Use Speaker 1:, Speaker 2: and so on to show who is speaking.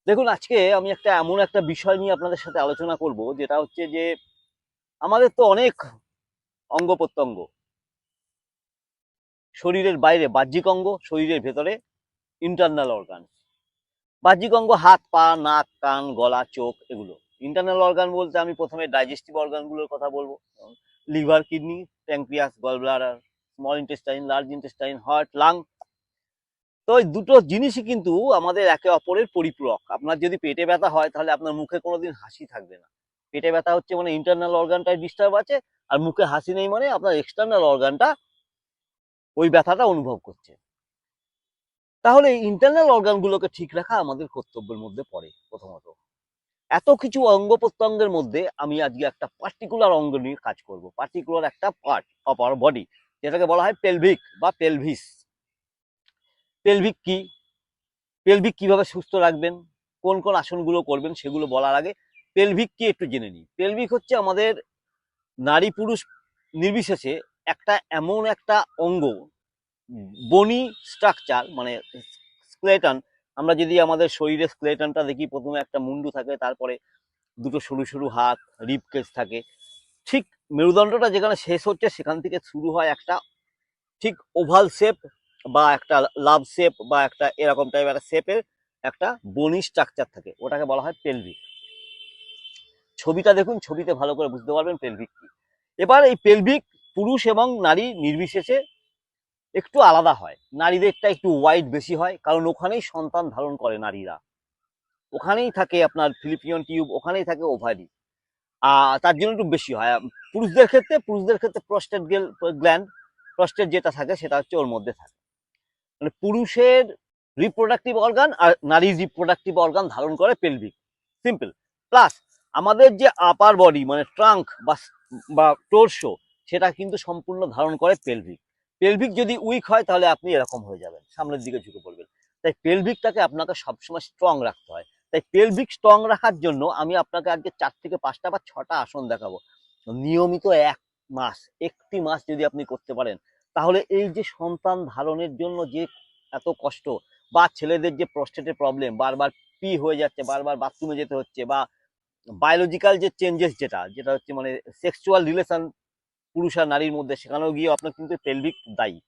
Speaker 1: দেখুন, আজকে আমি এমন একটা বিষয় নিয়ে আপনাদের সাথে আলোচনা করব, যেটা হচ্ছে যে আমাদের তো অনেক অঙ্গ প্রত্যঙ্গ, শরীরের বাইরে বাহ্যিক অঙ্গ, শরীরের ভেতরে ইন্টারনাল অর্গান। বাহ্যিক অঙ্গ হাত, পা, নাক, কান, গলা, চোখ, এগুলো। ইন্টারনাল অর্গান বলতে আমি প্রথমে ডাইজেস্টিভ অর্গানগুলোর কথা বলবো। Liver, kidney, pancreas, gall bladder, small intestine, large intestine, heart, lung. তো এই দুটো জিনিসই কিন্তু আমাদের একে অপরের পরিপূরক। আপনার যদি পেটে ব্যথা হয়, তাহলে আপনার মুখে কোনোদিন হাসি থাকবে না। পেটে ব্যথা হচ্ছে মানে ইন্টারনাল অর্গানটায় ডিস্টার্ব আছে, আর মুখে হাসি নেই মানে আপনার এক্সটার্নাল অর্গানটা ওই ব্যথাটা অনুভব করছে। তাহলে এই ইন্টারনাল অর্গানগুলোকে ঠিক রাখা আমাদের কর্তব্যের মধ্যে পড়ে। প্রথমত, এত কিছু অঙ্গ প্রত্যঙ্গের মধ্যে আমি আজকে একটা পার্টিকুলার অঙ্গ নিয়ে কাজ করব, পার্টিকুলার একটা পার্ট অফ আওয়ার বডি, যেটাকে বলা হয় পেলভিক বা পেলভিস। পেলভিক কি, পেলভিক কিভাবে সুস্থ রাখবেন, কোন কোন আসনগুলো করবেন, সেগুলো বলার আগে পেলভিক কি একটু জেনে নিই। পেলভিক হচ্ছে আমাদের নারী পুরুষ নির্বিশেষে এমন একটা অঙ্গ, বনি স্ট্রাকচার, মানে স্কেলেটন। আমরা যদি আমাদের শরীরের স্কেলেটনটা দেখি, প্রথমে একটা মুন্ডু থাকে, তারপরে দুটো সরু সরু হাত, রিব কেজ থাকে। ঠিক মেরুদণ্ডটা যেখানে শেষ হচ্ছে, সেখান থেকে শুরু হয় একটা ঠিক ওভাল শেপ বা একটা লাভ শেপ বা একটা এরকম টাইপের একটা শেপের একটা বনি স্ট্রাকচার থাকে, ওটাকে বলা হয় পেলভিক। ছবিটা দেখুন, ছবিতে ভালো করে বুঝতে পারবেন পেলভিক কি। এবার এই পেলভিক পুরুষ এবং নারী নির্বিশেষে একটু আলাদা হয়। নারীদেরটা একটু ওয়াইড বেশি হয়, কারণ ওখানেই সন্তান ধারণ করে নারীরা। ওখানেই থাকে আপনার ফিলিপিয়ন টিউব, ওখানেই থাকে ওভারি। তার জন্য একটু বেশি হয়। পুরুষদের ক্ষেত্রে প্রস্টেট গ্ল্যান্ড, প্রস্টেট যেটা থাকে সেটা হচ্ছে ওর মধ্যে থাকে। মানে পুরুষের রিপ্রোডাক্টিভ অর্গান আর নারীর রিপ্রোডাক্টিভ অর্গান ধারণ করে পেলভিক। সিম্পল। প্লাস আমাদের যে আপার বডি মানে ট্রাঙ্ক বা টোরসো, সেটা কিন্তু সম্পূর্ণ ধারণ করে পেলভিক। পেলভিক যদি উইক হয়, তাহলে আপনি এরকম হয়ে যাবেন, সামনের দিকে ঝুঁকে পড়বেন। তাই পেলভিকটাকে আপনাকে সবসময় স্ট্রং রাখতে হয়। তাই পেলভিক স্ট্রং রাখার জন্য আমি আপনাকে আজকে 4 থেকে 5টা বা 6টা আসন দেখাবো। নিয়মিত 1 মাস, একটি মাস যদি আপনি করতে পারেন, তাহলে এই যে সন্তান ধারণের জন্য যে এত কষ্ট, বা ছেলেদের যে প্রস্টেটের প্রবলেম, বারবার পি হয়ে যাচ্ছে, বারবার বাথরুমে যেতে হচ্ছে, বা বায়োলজিক্যাল যে চেঞ্জেস, যেটা যেটা হচ্ছে মানে সেক্সুয়াল রিলেশন পুরুষ আর নারীর মধ্যে, সেখানেও গিয়ে আপনার কিন্তু পেলভিক দায়ী।